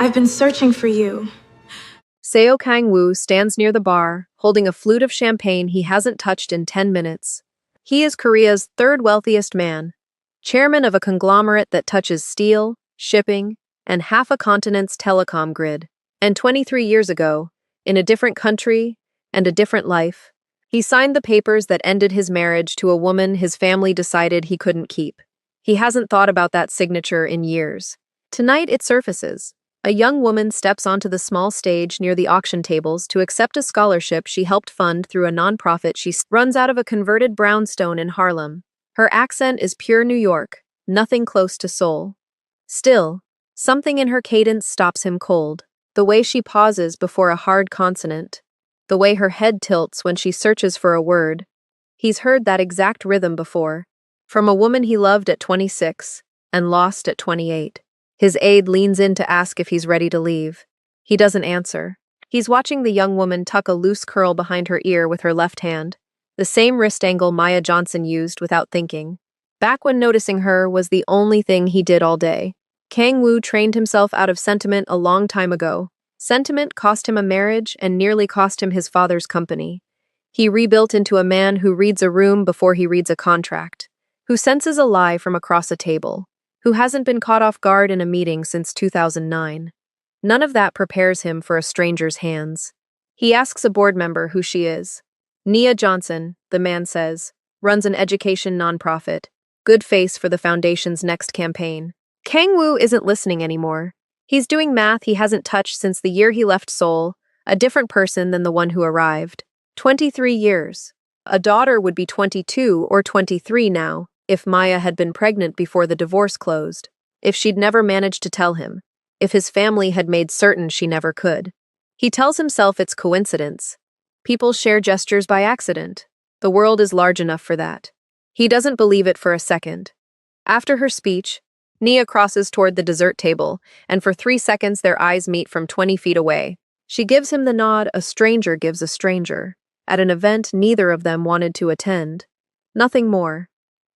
I've been searching for you. Seo Kang-woo stands near the bar, holding a flute of champagne he hasn't touched in 10 minutes. He is Korea's third wealthiest man, chairman of a conglomerate that touches steel, shipping, and half a continent's telecom grid. And 23 years ago, in a different country and a different life, he signed the papers that ended his marriage to a woman his family decided he couldn't keep. He hasn't thought about that signature in years. Tonight it surfaces. A young woman steps onto the small stage near the auction tables to accept a scholarship she helped fund through a nonprofit she runs out of a converted brownstone in Harlem. Her accent is pure New York, nothing close to Seoul. Still, something in her cadence stops him cold. The way she pauses before a hard consonant. The way her head tilts when she searches for a word. He's heard that exact rhythm before. From a woman he loved at 26 and lost at 28. His aide leans in to ask if he's ready to leave. He doesn't answer. He's watching the young woman tuck a loose curl behind her ear with her left hand, the same wrist angle Maya Johnson used without thinking. Back when noticing her was the only thing he did all day. Kang-woo trained himself out of sentiment a long time ago. Sentiment cost him a marriage and nearly cost him his father's company. He rebuilt into a man who reads a room before he reads a contract, who senses a lie from across a table, who hasn't been caught off guard in a meeting since 2009. None of that prepares him for a stranger's hands. He asks a board member who she is. Nia Johnson, the man says, runs an education nonprofit. Good face for the foundation's next campaign. Kang-woo isn't listening anymore. He's doing math he hasn't touched since the year he left Seoul, a different person than the one who arrived. 23 years. A daughter would be 22 or 23 now, if Maya had been pregnant before the divorce closed, if she'd never managed to tell him, if his family had made certain she never could. He tells himself it's coincidence. People share gestures by accident. The world is large enough for that. He doesn't believe it for a second. After her speech, Nia crosses toward the dessert table, and for 3 seconds their eyes meet from 20 feet away. She gives him the nod a stranger gives a stranger, at an event neither of them wanted to attend. Nothing more.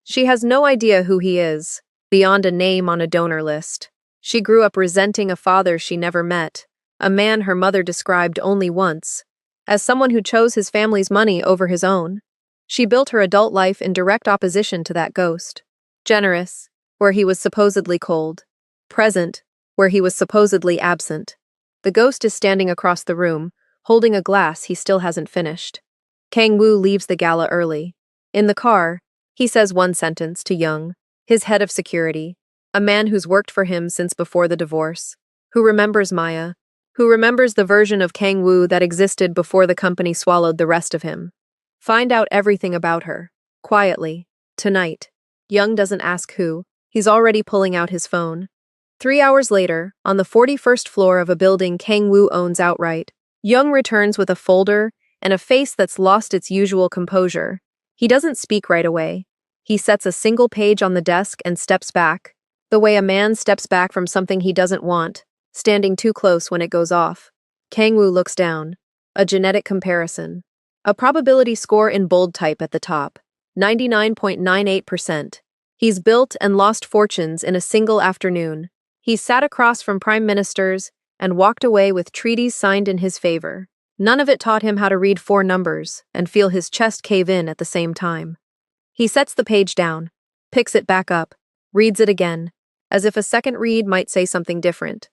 She has no idea who he is, beyond a name on a donor list. She grew up resenting a father she never met, a man her mother described only once, as someone who chose his family's money over his own. She built her adult life in direct opposition to that ghost. Generous, where he was supposedly cold. Present, where he was supposedly absent. The ghost is standing across the room, holding a glass he still hasn't finished. Kang-woo leaves the gala early. In the car, he says one sentence to Young, his head of security, a man who's worked for him since before the divorce, who remembers Maya, who remembers the version of Kang-woo that existed before the company swallowed the rest of him. Find out everything about her, quietly, tonight. Young doesn't ask who. He's already pulling out his phone. 3 hours later, on the 41st floor of a building Kang-woo owns outright, Young returns with a folder and a face that's lost its usual composure. He doesn't speak right away. He sets a single page on the desk and steps back, the way a man steps back from something he doesn't want, standing too close when it goes off. Kang-woo looks down. A genetic comparison. A probability score in bold type at the top. 99.98%. He's built and lost fortunes in a single afternoon. He's sat across from prime ministers and walked away with treaties signed in his favor. None of it taught him how to read 4 numbers and feel his chest cave in at the same time. He sets the page down, picks it back up, reads it again, as if a second read might say something different.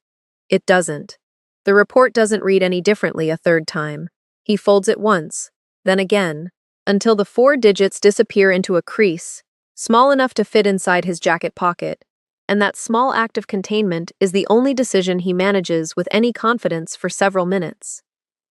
It doesn't. The report doesn't read any differently a third time. He folds it once, then again, until the 4 digits disappear into a crease, small enough to fit inside his jacket pocket, and that small act of containment is the only decision he manages with any confidence for several minutes.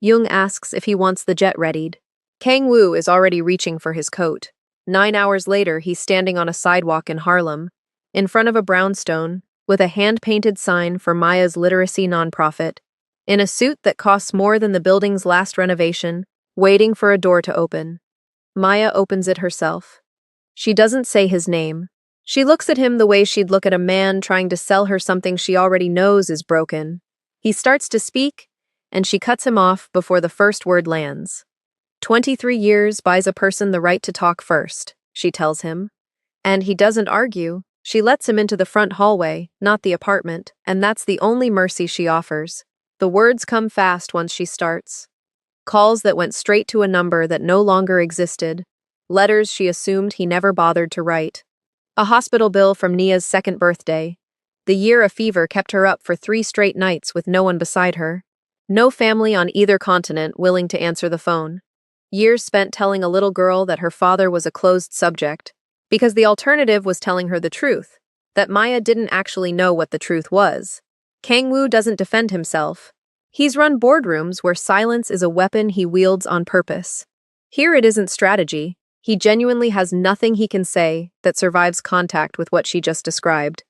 Jung asks if he wants the jet readied. Kang-woo is already reaching for his coat. 9 hours later, he's standing on a sidewalk in Harlem, in front of a brownstone, with a hand-painted sign for Maya's literacy nonprofit, in a suit that costs more than the building's last renovation, waiting for a door to open. Maya opens it herself. She doesn't say his name. She looks at him the way she'd look at a man trying to sell her something she already knows is broken. He starts to speak, and she cuts him off before the first word lands. 23 years buys a person the right to talk first, she tells him. And he doesn't argue. She lets him into the front hallway, not the apartment, and that's the only mercy she offers. The words come fast once she starts. Calls that went straight to a number that no longer existed. Letters she assumed he never bothered to write. A hospital bill from Nia's second birthday. The year a fever kept her up for 3 straight nights with no one beside her. No family on either continent willing to answer the phone. Years spent telling a little girl that her father was a closed subject, because the alternative was telling her the truth, that Maya didn't actually know what the truth was. Kang-woo doesn't defend himself. He's run boardrooms where silence is a weapon he wields on purpose. Here it isn't strategy. He genuinely has nothing he can say that survives contact with what she just described.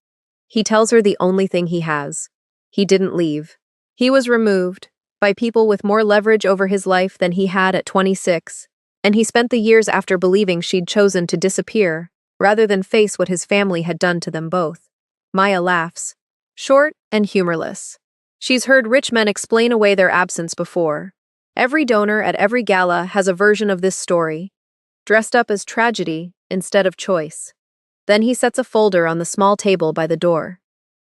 He tells her the only thing he has. He didn't leave. He was removed by people with more leverage over his life than he had at 26, and he spent the years after believing she'd chosen to disappear rather than face what his family had done to them both. Maya laughs. Short and humorless. She's heard rich men explain away their absence before. Every donor at every gala has a version of this story, dressed up as tragedy instead of choice. Then he sets a folder on the small table by the door.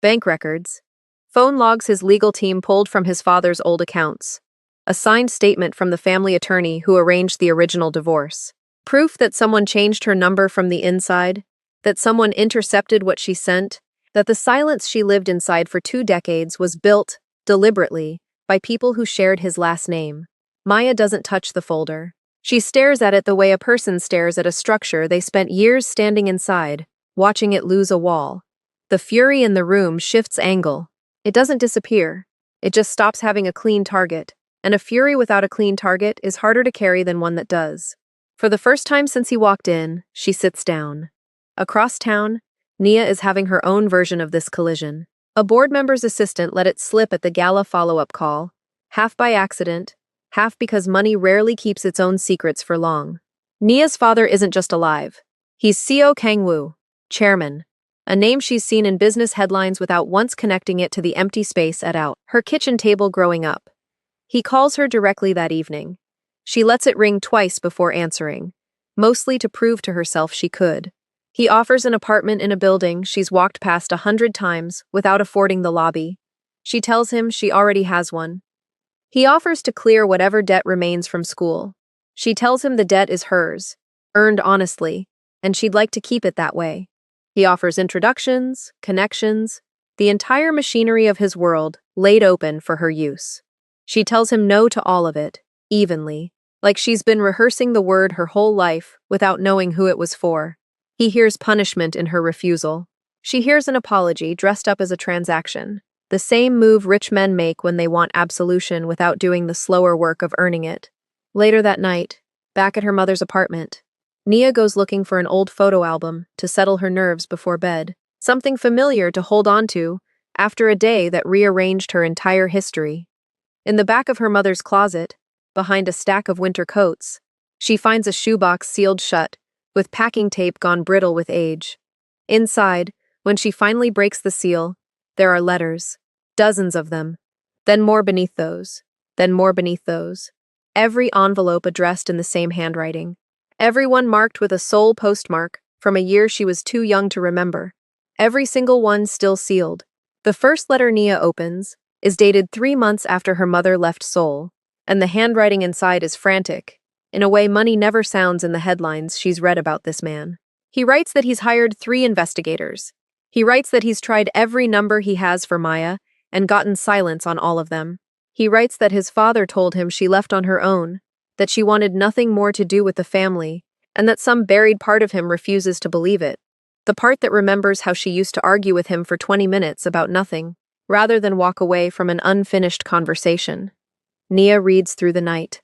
Bank records. Phone logs his legal team pulled from his father's old accounts. A signed statement from the family attorney who arranged the original divorce. Proof that someone changed her number from the inside, that someone intercepted what she sent, that the silence she lived inside for 2 decades was built, deliberately, by people who shared his last name. Maya doesn't touch the folder. She stares at it the way a person stares at a structure they spent years standing inside, watching it lose a wall. The fury in the room shifts angle. It doesn't disappear. It just stops having a clean target, and a fury without a clean target is harder to carry than one that does. For the first time since he walked in, she sits down. Across town, Nia is having her own version of this collision. A board member's assistant let it slip at the gala follow-up call, half by accident, half because money rarely keeps its own secrets for long. Nia's father isn't just alive. He's Seo Kang-woo, chairman, a name she's seen in business headlines without once connecting it to the empty space at her kitchen table growing up. He calls her directly that evening. She lets it ring twice before answering, mostly to prove to herself she could. He offers an apartment in a building she's walked past 100 times without affording the lobby. She tells him she already has one. He offers to clear whatever debt remains from school. She tells him the debt is hers, earned honestly, and she'd like to keep it that way. He offers introductions, connections, the entire machinery of his world laid open for her use. She tells him no to all of it, evenly, like she's been rehearsing the word her whole life without knowing who it was for. He hears punishment in her refusal. She hears an apology dressed up as a transaction, the same move rich men make when they want absolution without doing the slower work of earning it. Later that night, back at her mother's apartment, Nia goes looking for an old photo album to settle her nerves before bed, something familiar to hold on to after a day that rearranged her entire history. In the back of her mother's closet, behind a stack of winter coats, she finds a shoebox sealed shut, with packing tape gone brittle with age. Inside, when she finally breaks the seal, there are letters, dozens of them, then more beneath those, then more beneath those. Every envelope addressed in the same handwriting. Everyone marked with a sole postmark from a year she was too young to remember. Every single one still sealed. The first letter Nia opens is dated 3 months after her mother left Seoul, and the handwriting inside is frantic, in a way money never sounds in the headlines she's read about this man. He writes that he's hired 3 investigators. He writes that he's tried every number he has for Maya and gotten silence on all of them. He writes that his father told him she left on her own, that she wanted nothing more to do with the family, and that some buried part of him refuses to believe it. The part that remembers how she used to argue with him for 20 minutes about nothing, rather than walk away from an unfinished conversation. Nia reads through the night.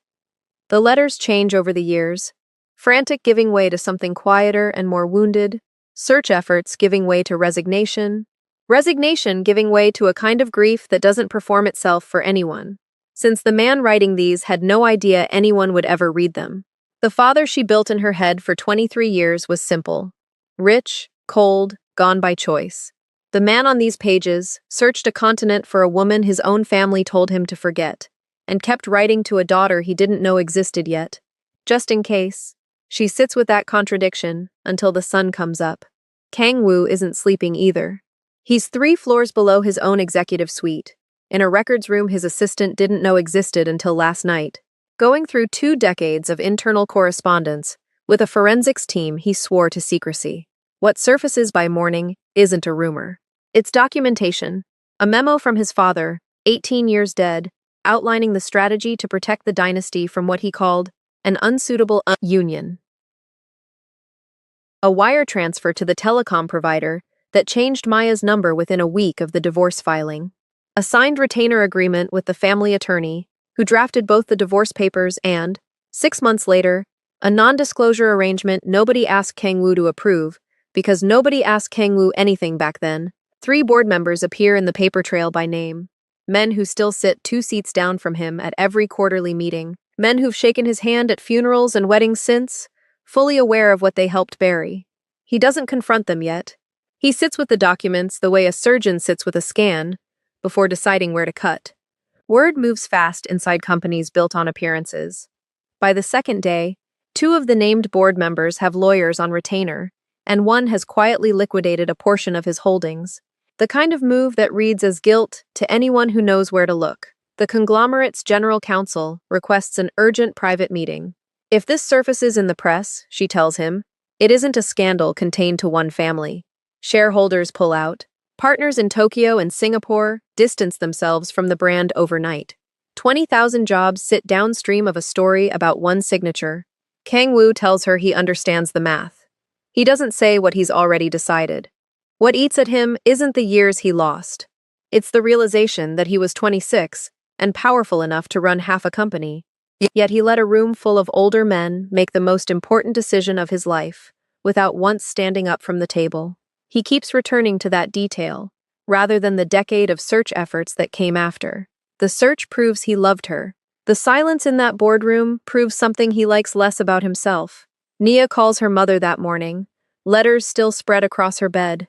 The letters change over the years, frantic giving way to something quieter and more wounded, search efforts giving way to resignation, resignation giving way to a kind of grief that doesn't perform itself for anyone, since the man writing these had no idea anyone would ever read them. The father she built in her head for 23 years was simple, rich, cold, gone by choice. The man on these pages searched a continent for a woman his own family told him to forget, and kept writing to a daughter he didn't know existed yet, just in case. She sits with that contradiction until the sun comes up. Kang Woo isn't sleeping either. He's 3 floors below his own executive suite, in a records room his assistant didn't know existed until last night. Going through 2 decades of internal correspondence, with a forensics team he swore to secrecy. What surfaces by morning isn't a rumor. It's documentation, a memo from his father, 18 years dead, outlining the strategy to protect the dynasty from what he called an unsuitable union. A wire transfer to the telecom provider that changed Maya's number within a week of the divorce filing. A signed retainer agreement with the family attorney, who drafted both the divorce papers and, 6 months later, a non-disclosure arrangement nobody asked Kang Woo to approve, because nobody asked Kang Woo anything back then. 3 board members appear in the paper trail by name. Men who still sit 2 seats down from him at every quarterly meeting. Men who've shaken his hand at funerals and weddings since, fully aware of what they helped bury. He doesn't confront them yet. He sits with the documents the way a surgeon sits with a scan, before deciding where to cut. Word moves fast inside companies built on appearances. By the second day, 2 of the named board members have lawyers on retainer, and 1 has quietly liquidated a portion of his holdings. The kind of move that reads as guilt to anyone who knows where to look. The conglomerate's general counsel requests an urgent private meeting. If this surfaces in the press, she tells him, it isn't a scandal contained to one family. Shareholders pull out. Partners in Tokyo and Singapore distance themselves from the brand overnight. 20,000 jobs sit downstream of a story about 1 signature. Kang Woo tells her he understands the math. He doesn't say what he's already decided. What eats at him isn't the years he lost. It's the realization that he was 26 and powerful enough to run half a company. Yet he let a room full of older men make the most important decision of his life, without once standing up from the table. He keeps returning to that detail, rather than the decade of search efforts that came after. The search proves he loved her. The silence in that boardroom proves something he likes less about himself. Nia calls her mother that morning, letters still spread across her bed.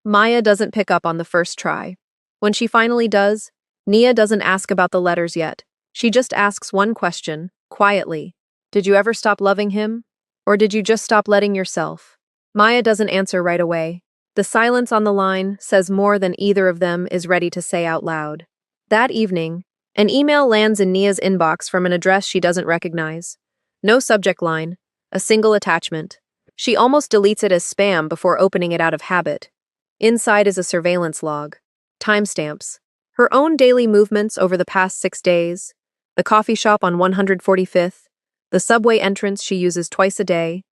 Maya doesn't pick up on the first try. When she finally does, Nia doesn't ask about the letters yet. She just asks one question, quietly. Did you ever stop loving him? Or did you just stop letting yourself? Maya doesn't answer right away. The silence on the line says more than either of them is ready to say out loud. That evening, an email lands in Nia's inbox from an address she doesn't recognize. No subject line, a single attachment. She almost deletes it as spam before opening it out of habit. Inside is a surveillance log. Timestamps. Her own daily movements over the past 6 days. The coffee shop on 145th. The subway entrance she uses twice a day.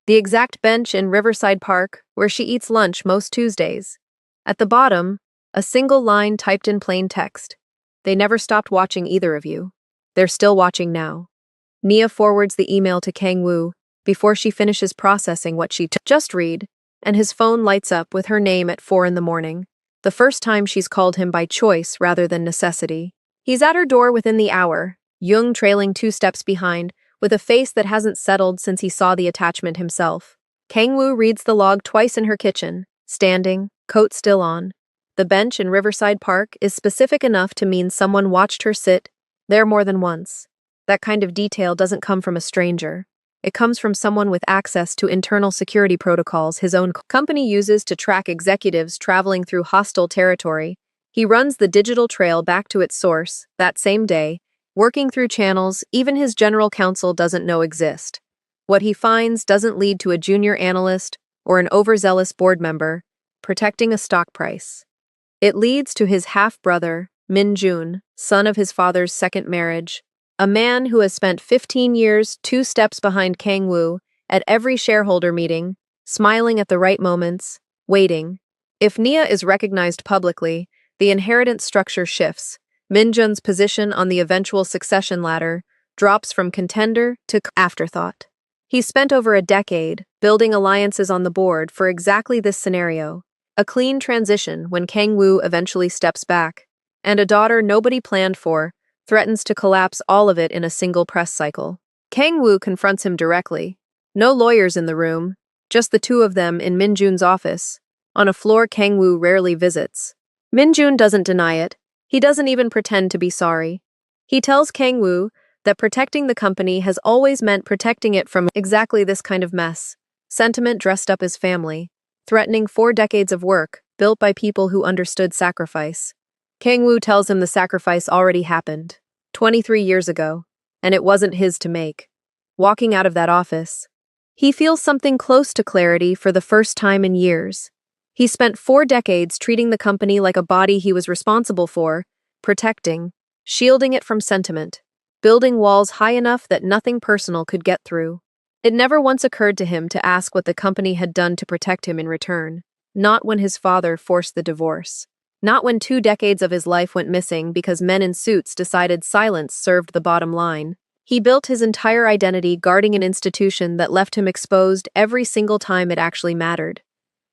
The exact bench in Riverside Park where she eats lunch most Tuesdays. At the bottom, a single line typed in plain text. They never stopped watching either of you. They're still watching now. Nia forwards the email to Kang Woo before she finishes processing what she just read, and his phone lights up with her name at 4 in the morning. The first time she's called him by choice rather than necessity. He's at her door within the hour, Jung trailing 2 steps behind, with a face that hasn't settled since he saw the attachment himself. Kang Woo reads the log twice in her kitchen, standing, coat still on. The bench in Riverside Park is specific enough to mean someone watched her sit there more than once. That kind of detail doesn't come from a stranger. It comes from someone with access to internal security protocols his own company uses to track executives traveling through hostile territory. He runs the digital trail back to its source, that same day, working through channels even his general counsel doesn't know exist. What he finds doesn't lead to a junior analyst or an overzealous board member protecting a stock price. It leads to his half-brother, Min Jun, son of his father's second marriage, a man who has spent 15 years 2 steps behind Kang Woo at every shareholder meeting, smiling at the right moments, waiting. If Nia is recognized publicly, the inheritance structure shifts. Min Jun's position on the eventual succession ladder drops from contender to afterthought. He's spent over a decade building alliances on the board for exactly this scenario, a clean transition when Kang Woo eventually steps back, and a daughter nobody planned for threatens to collapse all of it in a single press cycle. Kang Woo confronts him directly. No lawyers in the room, just the 2 of them in Min Jun's office, on a floor Kang Woo rarely visits. Min Jun doesn't deny it. He doesn't even pretend to be sorry. He tells Kang Woo that protecting the company has always meant protecting it from exactly this kind of mess. Sentiment dressed up as family. threatening 4 decades of work, built by people who understood sacrifice. Kang Woo tells him the sacrifice already happened, 23 years ago, and it wasn't his to make. Walking out of that office, he feels something close to clarity for the first time in years. He spent 4 decades treating the company like a body he was responsible for, protecting, shielding it from sentiment, building walls high enough that nothing personal could get through. It never once occurred to him to ask what the company had done to protect him in return. Not when his father forced the divorce. Not when 2 decades of his life went missing because men in suits decided silence served the bottom line. He built his entire identity guarding an institution that left him exposed every single time it actually mattered.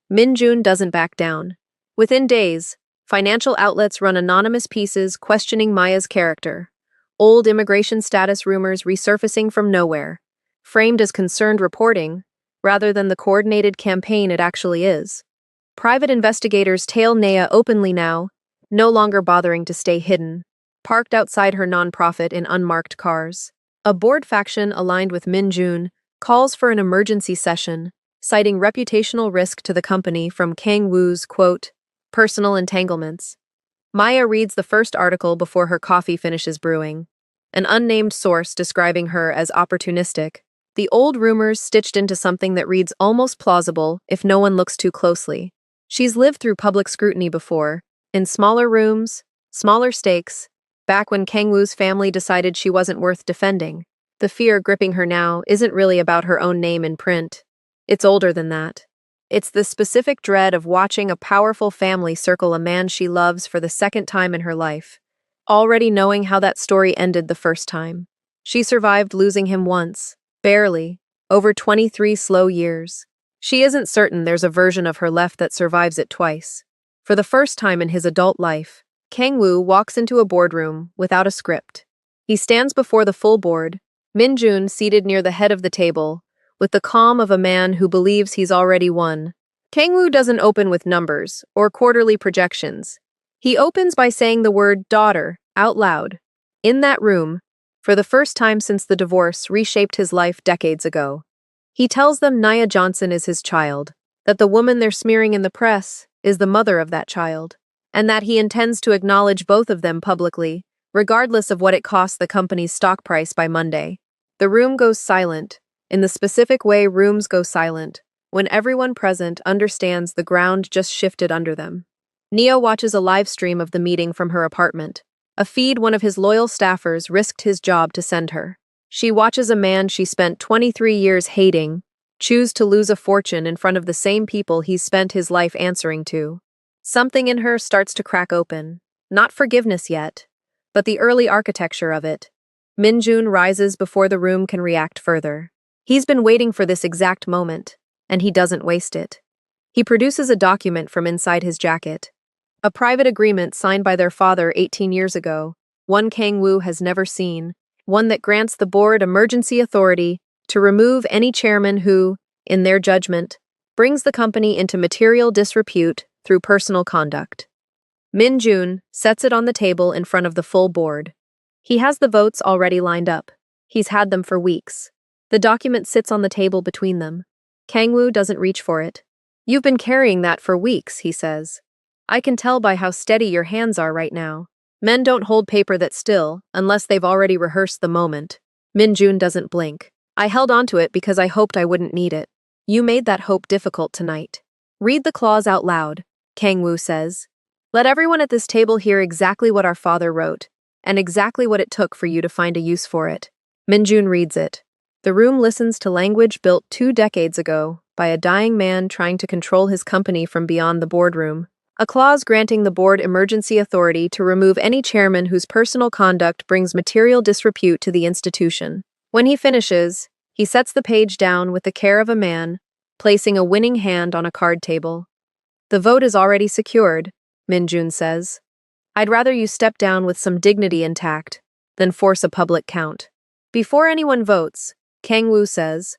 Min Jun doesn't back down. Within days, financial outlets run anonymous pieces questioning Maya's character. Old immigration status rumors resurfacing from nowhere, framed as concerned reporting, rather than the coordinated campaign it actually is. Private investigators tail Naya openly now, no longer bothering to stay hidden, parked outside her nonprofit in unmarked cars. A board faction aligned with Min Jun calls for an emergency session, citing reputational risk to the company from Kang Woo's, quote, personal entanglements. Maya reads the first article before her coffee finishes brewing. An unnamed source describing her as opportunistic. The old rumors stitched into something that reads almost plausible if no one looks too closely. She's lived through public scrutiny before, in smaller rooms, smaller stakes, back when Kang Woo's family decided she wasn't worth defending. The fear gripping her now isn't really about her own name in print. It's older than that. It's the specific dread of watching a powerful family circle a man she loves for the second time in her life, already knowing how that story ended the first time. She survived losing him once, barely, over 23 slow years. She isn't certain there's a version of her left that survives it twice. For the first time in his adult life, Kang Woo walks into a boardroom without a script. He stands before the full board, Min Jun seated near the head of the table, with the calm of a man who believes he's already won. Kang Woo doesn't open with numbers or quarterly projections. He opens by saying the word daughter out loud. In that room, for the first time since the divorce reshaped his life decades ago. He tells them Nia Johnson is his child, that the woman they're smearing in the press is the mother of that child, and that he intends to acknowledge both of them publicly, regardless of what it costs the company's stock price by Monday. The room goes silent, in the specific way rooms go silent, when everyone present understands the ground just shifted under them. Nia watches a live stream of the meeting from her apartment, a feed one of his loyal staffers risked his job to send her. She watches a man she spent 23 years hating choose to lose a fortune in front of the same people he's spent his life answering to. Something in her starts to crack open. Not forgiveness yet, but the early architecture of it. Min Jun rises before the room can react further. He's been waiting for this exact moment, and he doesn't waste it. He produces a document from inside his jacket. A private agreement signed by their father 18 years ago, one Kang Woo has never seen, one that grants the board emergency authority to remove any chairman who, in their judgment, brings the company into material disrepute through personal conduct. Min Jun sets it on the table in front of the full board. He has the votes already lined up. He's had them for weeks. The document sits on the table between them. Kang Woo doesn't reach for it. You've been carrying that for weeks, he says. I can tell by how steady your hands are right now. Men don't hold paper that's still, unless they've already rehearsed the moment. Min Jun doesn't blink. I held onto it because I hoped I wouldn't need it. You made that hope difficult tonight. Read the clause out loud, Kang Woo says. Let everyone at this table hear exactly what our father wrote, and exactly what it took for you to find a use for it. Min Jun reads it. The room listens to language built 2 decades ago by a dying man trying to control his company from beyond the boardroom. A clause granting the board emergency authority to remove any chairman whose personal conduct brings material disrepute to the institution. When he finishes, he sets the page down with the care of a man, placing a winning hand on a card table. The vote is already secured, Min Jun says. I'd rather you step down with some dignity intact than force a public count. Before anyone votes, Kang Woo says,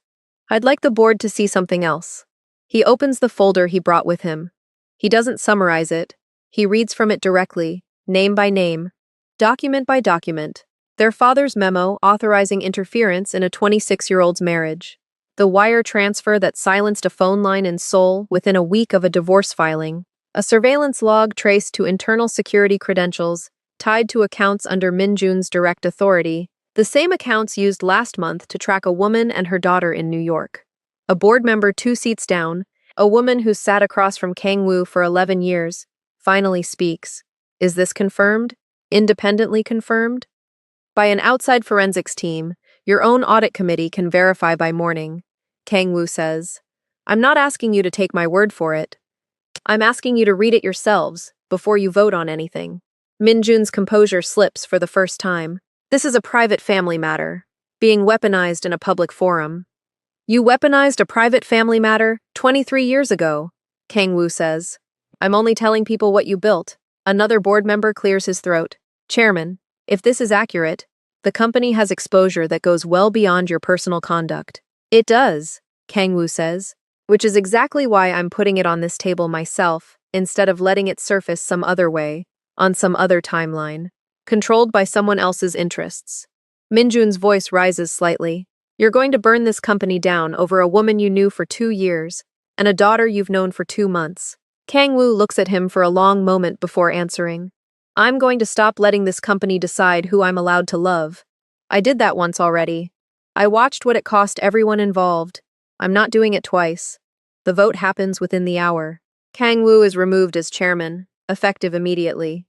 I'd like the board to see something else. He opens the folder he brought with him. He doesn't summarize it. He reads from it directly, name by name, document by document. Their father's memo authorizing interference in a 26-year-old's marriage. The wire transfer that silenced a phone line in Seoul within a week of a divorce filing. A surveillance log traced to internal security credentials, tied to accounts under Min Jun's direct authority, the same accounts used last month to track a woman and her daughter in New York. A board member 2 seats down, a woman who sat across from Kang Woo for 11 years, finally speaks. Is this confirmed? Independently confirmed? By an outside forensics team, your own audit committee can verify by morning, Kang Woo says. I'm not asking you to take my word for it. I'm asking you to read it yourselves before you vote on anything. Min Jun's composure slips for the first time. This is a private family matter, being weaponized in a public forum. You weaponized a private family matter 23 years ago, Kang Woo says. I'm only telling people what you built. Another board member clears his throat. Chairman, if this is accurate, the company has exposure that goes well beyond your personal conduct. It does, Kang Woo says, which is exactly why I'm putting it on this table myself, instead of letting it surface some other way, on some other timeline, controlled by someone else's interests. Min Jun's voice rises slightly. You're going to burn this company down over a woman you knew for 2 years, and a daughter you've known for 2 months. Kang Woo looks at him for a long moment before answering. I'm going to stop letting this company decide who I'm allowed to love. I did that once already. I watched what it cost everyone involved. I'm not doing it twice. The vote happens within the hour. Kang Woo is removed as chairman, effective immediately.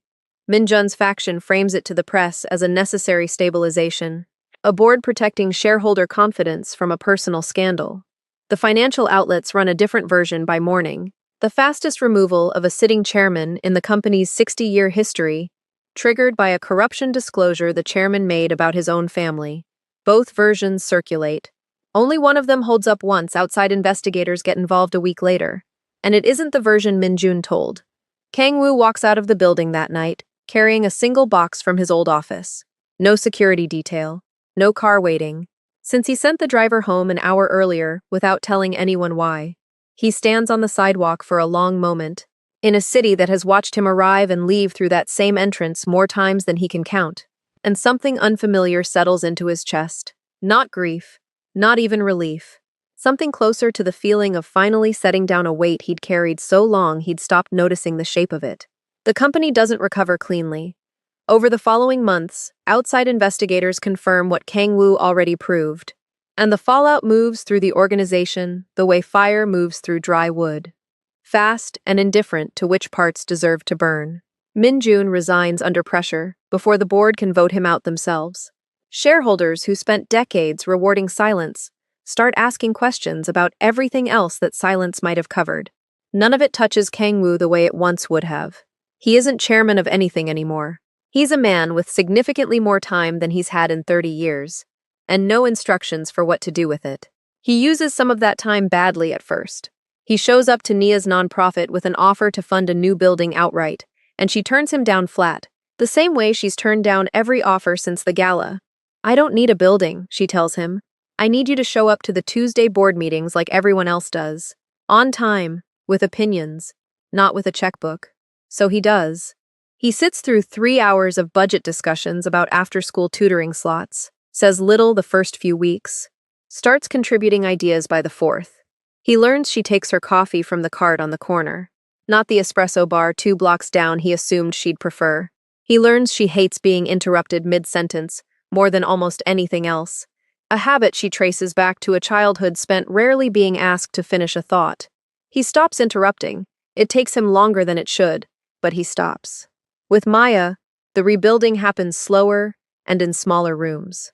Min Jun's faction frames it to the press as a necessary stabilization, a board protecting shareholder confidence from a personal scandal. The financial outlets run a different version by morning, the fastest removal of a sitting chairman in the company's 60-year history, triggered by a corruption disclosure the chairman made about his own family. Both versions circulate. Only one of them holds up once outside investigators get involved a week later, and it isn't the version Min Jun told. Kang Woo walks out of the building that night, carrying a single box from his old office. No security detail, no car waiting, since he sent the driver home an hour earlier without telling anyone why. He stands on the sidewalk for a long moment, in a city that has watched him arrive and leave through that same entrance more times than he can count, and something unfamiliar settles into his chest. Not grief, not even relief. Something closer to the feeling of finally setting down a weight he'd carried so long he'd stopped noticing the shape of it. The company doesn't recover cleanly. Over the following months, outside investigators confirm what Kang Woo already proved, and the fallout moves through the organization the way fire moves through dry wood. Fast and indifferent to which parts deserve to burn. Min Jun resigns under pressure before the board can vote him out themselves. Shareholders who spent decades rewarding silence start asking questions about everything else that silence might have covered. None of it touches Kang Woo the way it once would have. He isn't chairman of anything anymore. He's a man with significantly more time than he's had in 30 years, and no instructions for what to do with it. He uses some of that time badly at first. He shows up to Nia's nonprofit with an offer to fund a new building outright, and she turns him down flat, the same way she's turned down every offer since the gala. I don't need a building, she tells him. I need you to show up to the Tuesday board meetings like everyone else does. On time, with opinions, not with a checkbook. So he does. He sits through 3 hours of budget discussions about after-school tutoring slots, says little the first few weeks, starts contributing ideas by the 4th. He learns she takes her coffee from the cart on the corner, not the espresso bar 2 blocks down he assumed she'd prefer. He learns she hates being interrupted mid-sentence more than almost anything else, a habit she traces back to a childhood spent rarely being asked to finish a thought. He stops interrupting. It takes him longer than it should, but he stops. With Maya, the rebuilding happens slower and in smaller rooms.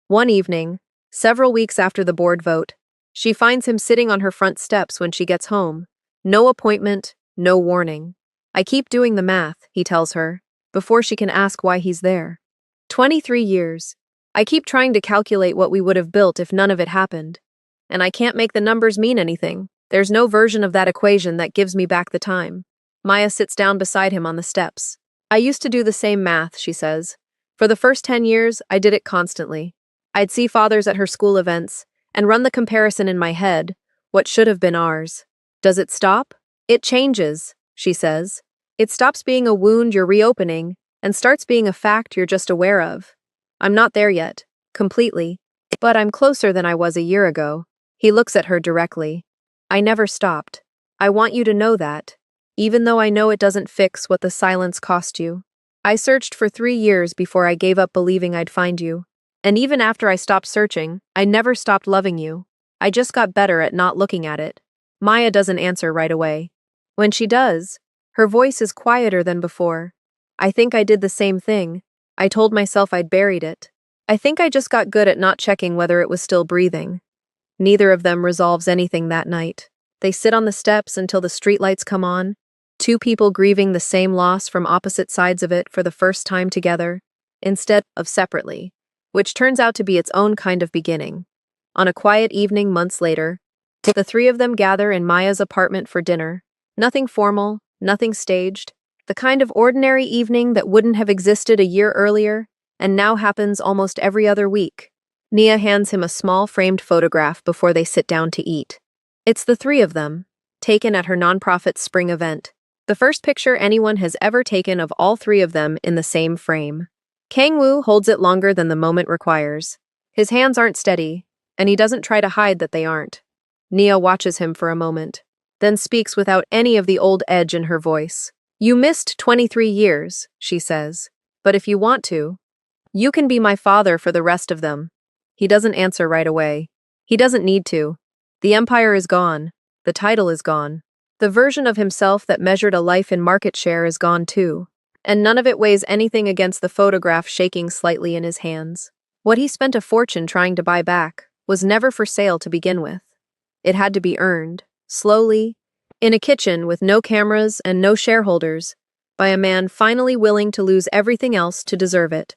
One evening, several weeks after the board vote, she finds him sitting on her front steps when she gets home. No appointment, no warning. I keep doing the math, he tells her, before she can ask why he's there. 23 years. I keep trying to calculate what we would have built if none of it happened. And I can't make the numbers mean anything. There's no version of that equation that gives me back the time. Maya sits down beside him on the steps. I used to do the same math, she says. For the first 10 years, I did it constantly. I'd see fathers at her school events and run the comparison in my head, what should have been ours. Does it stop? It changes, she says. It stops being a wound you're reopening and starts being a fact you're just aware of. I'm not there yet, completely, but I'm closer than I was a year ago. He looks at her directly. I never stopped. I want you to know that. Even though I know it doesn't fix what the silence cost you. I searched for 3 years before I gave up believing I'd find you. And even after I stopped searching, I never stopped loving you. I just got better at not looking at it. Maya doesn't answer right away. When she does, her voice is quieter than before. I think I did the same thing. I told myself I'd buried it. I think I just got good at not checking whether it was still breathing. Neither of them resolves anything that night. They sit on the steps until the streetlights come on, two people grieving the same loss from opposite sides of it for the first time together, instead of separately, which turns out to be its own kind of beginning. On a quiet evening months later, the three of them gather in Maya's apartment for dinner. Nothing formal, nothing staged, the kind of ordinary evening that wouldn't have existed a year earlier and now happens almost every other week. Nia hands him a small framed photograph before they sit down to eat. It's the three of them, taken at her nonprofit's spring event. The first picture anyone has ever taken of all three of them in the same frame. Kang-woo holds it longer than the moment requires. His hands aren't steady, and he doesn't try to hide that they aren't. Nia watches him for a moment, then speaks without any of the old edge in her voice. You missed 23 years, she says. But if you want to, you can be my father for the rest of them. He doesn't answer right away. He doesn't need to. The empire is gone. The title is gone. The version of himself that measured a life in market share is gone too. And none of it weighs anything against the photograph shaking slightly in his hands. What he spent a fortune trying to buy back was never for sale to begin with. It had to be earned, slowly, in a kitchen with no cameras and no shareholders, by a man finally willing to lose everything else to deserve it.